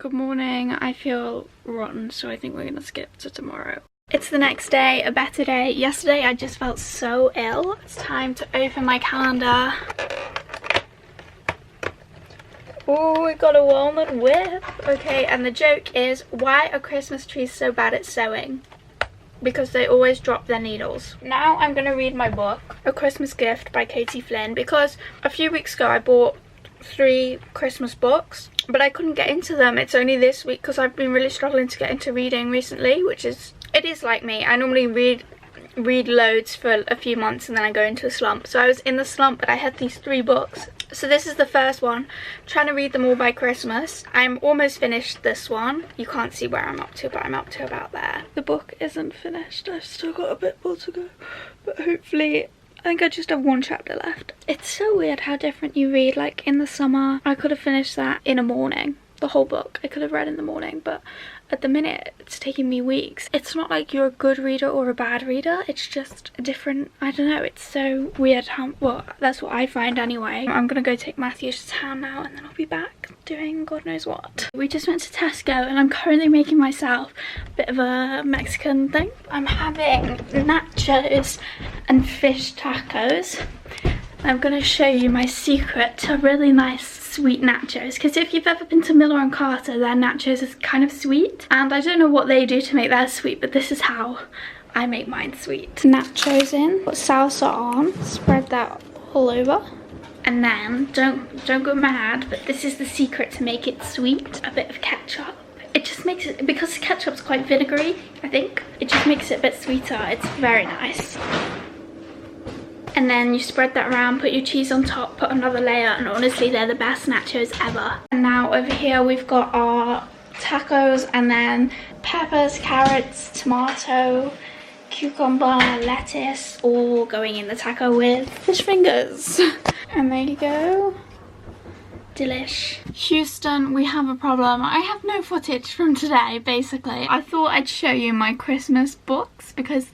Good morning. I feel rotten, so I think we're gonna skip to tomorrow. It's the next day, a better day. Yesterday I just felt so ill. It's time to open my calendar. Oh, we got a walnut whip. Okay, and the joke is, why are Christmas trees so bad at sewing? Because they always drop their needles. Now I'm gonna read my book, A Christmas Gift by Katie Flynn, because a few weeks ago I bought 3 Christmas books, but I couldn't get into them. It's only this week because I've been really struggling to get into reading recently, which is, it is like me. I normally read loads for a few months and then I go into a slump. So I was in the slump, but I had these 3 books. So this is the first one, trying to read them all by Christmas. I'm almost finished this one. You can't see where I'm up to, but I'm up to about there. The book isn't finished. I've still got a bit more to go, but hopefully, I think I just have 1 chapter left. It's so weird how different you read. Like in the summer, I could have finished that in a morning. The whole book I could have read in the morning, but at the minute it's taking me weeks. It's not like you're a good reader or a bad reader, it's just a different, I don't know, it's so weird how, well, that's what I find anyway. I'm gonna go take Matthew's hand now and then I'll be back doing God knows what. We just went to Tesco and I'm currently making myself a bit of a Mexican thing. I'm having nachos and fish tacos. I'm going to show you my secret to really nice sweet nachos, because if you've ever been to Miller and Carter, their nachos is kind of sweet, and I don't know what they do to make theirs sweet, but this is how I make mine sweet. Nachos in, put salsa on, spread that all over, and then don't go mad, but this is the secret to make it sweet, a bit of ketchup. It just makes it, because ketchup's quite vinegary, I think, it just makes it a bit sweeter. It's very nice. And then you spread that around, put your cheese on top, put another layer, and honestly they're the best nachos ever. And now over here we've got our tacos, and then peppers, carrots, tomato, cucumber, lettuce, all going in the taco with fish fingers. And there you go. Delish. Houston, we have a problem. I have no footage from today, basically. I thought I'd show you my Christmas books because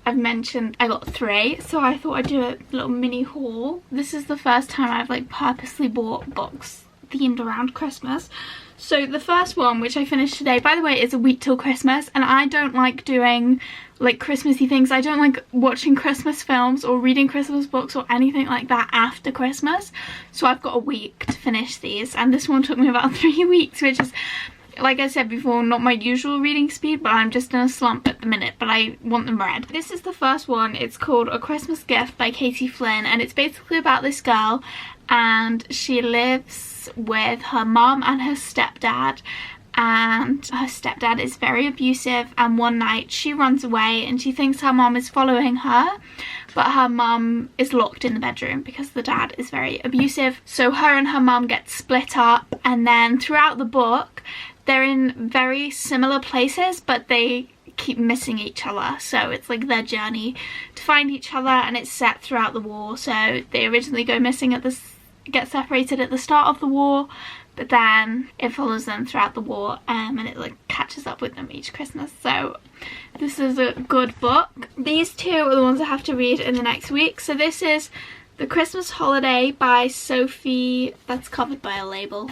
I've mentioned I got 3, so I thought I'd do a little mini haul. This is the first time I've like purposely bought books themed around Christmas. So the first one, which I finished today, by the way, is a week till Christmas, and I don't like doing like Christmassy things. I don't like watching Christmas films or reading Christmas books or anything like that after Christmas. So I've got a week to finish these, and this one took me about 3 weeks, which is, like I said before, not my usual reading speed, but I'm just in a slump at the minute, but I want them read. This is the first one. It's called A Christmas Gift by Katie Flynn, and it's basically about this girl, and she lives with her mum and her stepdad, and her stepdad is very abusive, and one night she runs away and she thinks her mum is following her, but her mum is locked in the bedroom because the dad is very abusive. So her and her mum get split up, and then throughout the book they're in very similar places, but they keep missing each other. So it's like their journey to find each other, and it's set throughout the war. So they originally go missing get separated at the start of the war, but then it follows them throughout the war, and it like catches up with them each Christmas. So this is a good book. These 2 are the ones I have to read in the next week. So this is The Christmas Holiday by Sophie, that's covered by a label.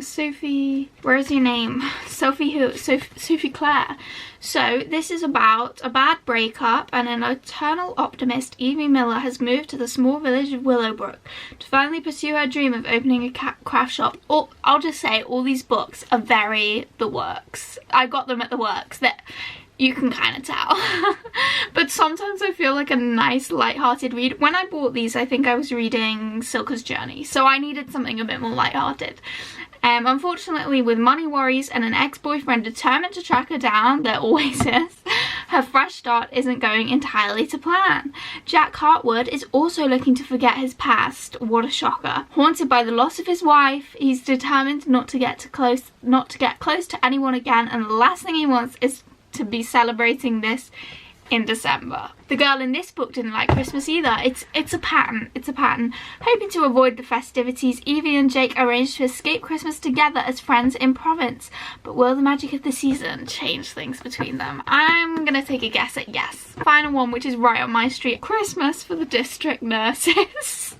Sophie, where's your name? Sophie Clare. So this is about a bad breakup, and an eternal optimist, Evie Miller, has moved to the small village of Willowbrook to finally pursue her dream of opening a craft shop. I'll just say, all these books are very the works. I got them at the works. That you can kind of tell. But sometimes I feel like a nice light-hearted read. When I bought these, I think I was reading Silka's Journey, so I needed something a bit more light-hearted. Unfortunately, with money worries and an ex-boyfriend determined to track her down, there always is, her fresh start isn't going entirely to plan. Jack Hartwood is also looking to forget his past. What a shocker. Haunted by the loss of his wife, he's determined not to get close to anyone again, and the last thing he wants is to be celebrating this in December. The girl in this book didn't like Christmas either. It's a pattern. It's a pattern. Hoping to avoid the festivities, Evie and Jake arranged to escape Christmas together as friends in Provence. But will the magic of the season change things between them? I'm gonna take a guess at yes. Final one, which is right on my street. Christmas for the district nurses.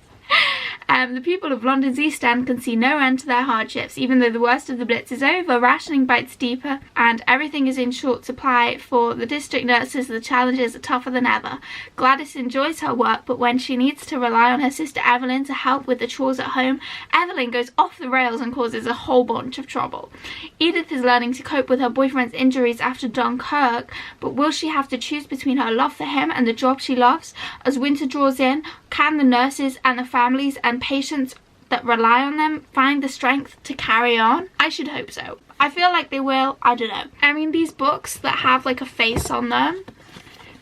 The people of London's East End can see no end to their hardships. Even though the worst of the Blitz is over, rationing bites deeper and everything is in short supply for the district nurses, the challenges are tougher than ever. Gladys enjoys her work, but when she needs to rely on her sister Evelyn to help with the chores at home, Evelyn goes off the rails and causes a whole bunch of trouble. Edith is learning to cope with her boyfriend's injuries after Dunkirk, but will she have to choose between her love for him and the job she loves? As winter draws in, can the nurses and the families and patients that rely on them find the strength to carry on? I should hope so. I feel like they will. I don't know. I mean, these books that have like a face on them,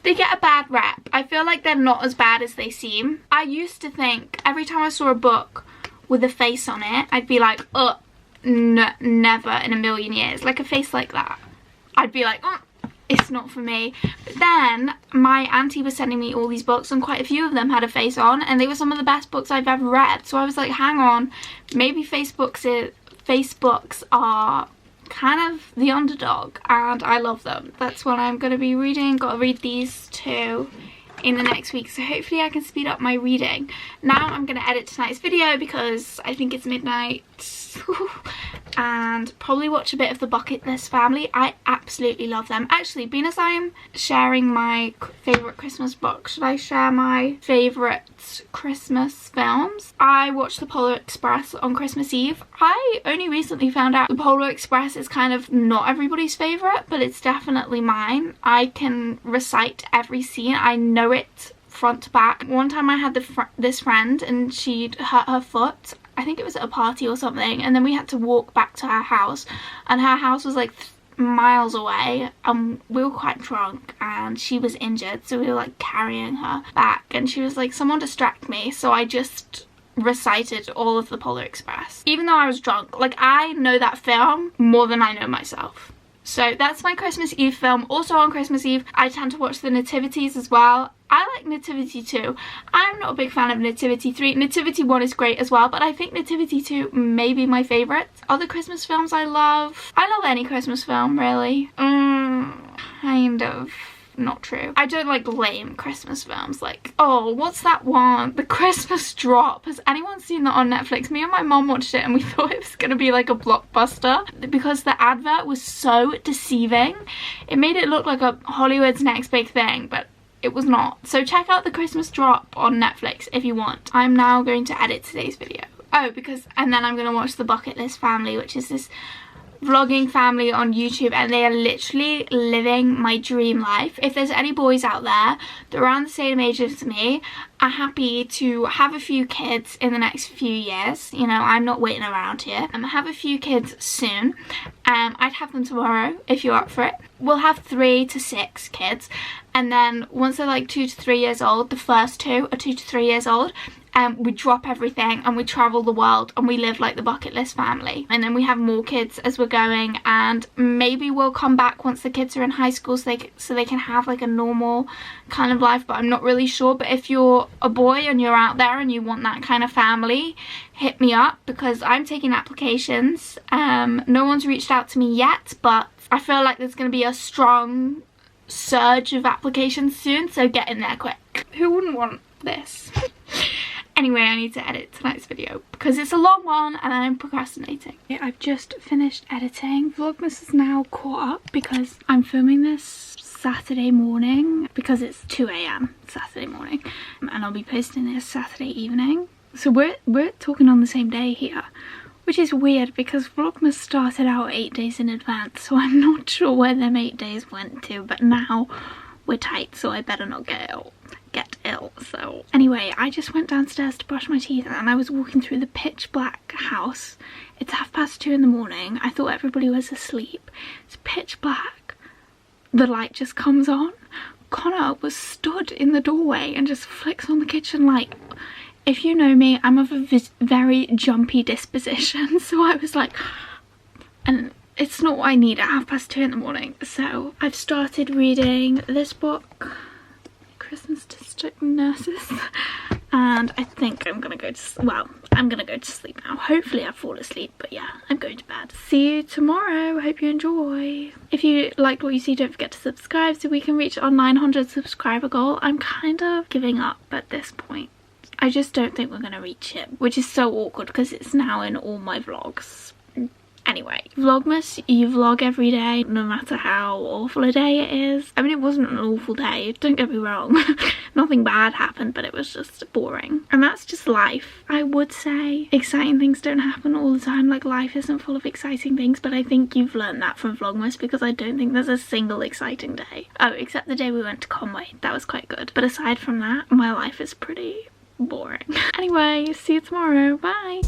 they get a bad rep. I feel like they're not as bad as they seem. I used to think every time I saw a book with a face on it, I'd be like, oh, never in a million years. Like a face like that, I'd be like, oh, it's not for me. But then my auntie was sending me all these books and quite a few of them had a face on and they were some of the best books I've ever read. So I was like, hang on, maybe face books are kind of the underdog and I love them. That's what I'm going to be reading. Got to read these two in the next week, so hopefully I can speed up my reading. Now I'm going to edit tonight's video because I think it's midnight and probably watch a bit of the Bucket List Family. I absolutely love them. Actually, being as I'm sharing my favourite Christmas book, should I share my favourite Christmas films? I watched The Polar Express on Christmas Eve. I only recently found out The Polar Express is kind of not everybody's favourite, but it's definitely mine. I can recite every scene. I know it front to back. One time I had this friend and she'd hurt her foot. I think it was at a party or something, and then we had to walk back to her house, and her house was like miles away. We were quite drunk and she was injured, so we were like carrying her back, and she was like, someone distract me, so I just recited all of The Polar Express even though I was drunk. Like, I know that film more than I know myself. So that's my Christmas Eve film. Also on Christmas Eve I tend to watch the Nativities as well. I like Nativity 2. I'm not a big fan of Nativity 3. Nativity 1 is great as well, but I think Nativity 2 may be my favourite. Other Christmas films I love any Christmas film, really. Kind of not true. I don't like lame Christmas films, like, oh, what's that one? The Christmas Drop. Has anyone seen that on Netflix? Me and my mom watched it and we thought it was gonna be like a blockbuster because the advert was so deceiving. It made it look like a Hollywood's next big thing, but it was not. So check out The Christmas Drop on Netflix if you want. I'm now going to edit today's video. Oh, and then I'm going to watch The Bucket List Family, which is this vlogging family on YouTube, and they are literally living my dream life. If there's any boys out there that are around the same age as me, are happy to have a few kids in the next few years, you know, I'm not waiting around here, have a few kids soon. I'd have them tomorrow if you're up for it. We'll have 3 to 6 kids, and then once they're like 2 to 3 years old, the first two are 2 to 3 years old, we drop everything and we travel the world and we live like the Bucket List Family. And then we have more kids as we're going, and maybe we'll come back once the kids are in high school so they can have like a normal kind of life, but I'm not really sure. But if you're a boy and you're out there and you want that kind of family, hit me up because I'm taking applications. No one's reached out to me yet, but I feel like there's going to be a strong surge of applications soon, so get in there quick. Who wouldn't want this? Anyway, I need to edit tonight's video because it's a long one and I'm procrastinating. Yeah, I've just finished editing. Vlogmas is now caught up because I'm filming this Saturday morning because it's 2 AM Saturday morning, and I'll be posting this Saturday evening. So we're talking on the same day here, which is weird because Vlogmas started out 8 days in advance, so I'm not sure where them 8 days went to, but now we're tight, so I better not get ill. So anyway, I just went downstairs to brush my teeth and I was walking through the pitch black house. It's 2:30 in the morning. I thought everybody was asleep. It's pitch black. The light just comes on. Connor was stood in the doorway and just flicks on the kitchen light. If you know me, I'm of a very jumpy disposition, so I was like, and it's not what I need at 2:30 in the morning. So I've started reading this book, Christmas District Nurses, and I think I'm gonna go to sleep now. Hopefully I fall asleep, but yeah, I'm going to bed. See you tomorrow. Hope you enjoy. If you liked what you see, don't forget to subscribe so we can reach our 900 subscriber goal. I'm kind of giving up at this point. I just don't think we're gonna reach it, which is so awkward because it's now in all my vlogs. Anyway, Vlogmas, you vlog every day, no matter how awful a day it is. I mean, it wasn't an awful day, don't get me wrong. Nothing bad happened, but it was just boring. And that's just life. I would say exciting things don't happen all the time, like life isn't full of exciting things, but I think you've learned that from Vlogmas because I don't think there's a single exciting day. Oh, except the day we went to Conway, that was quite good. But aside from that, my life is pretty boring. Anyway, see you tomorrow, bye!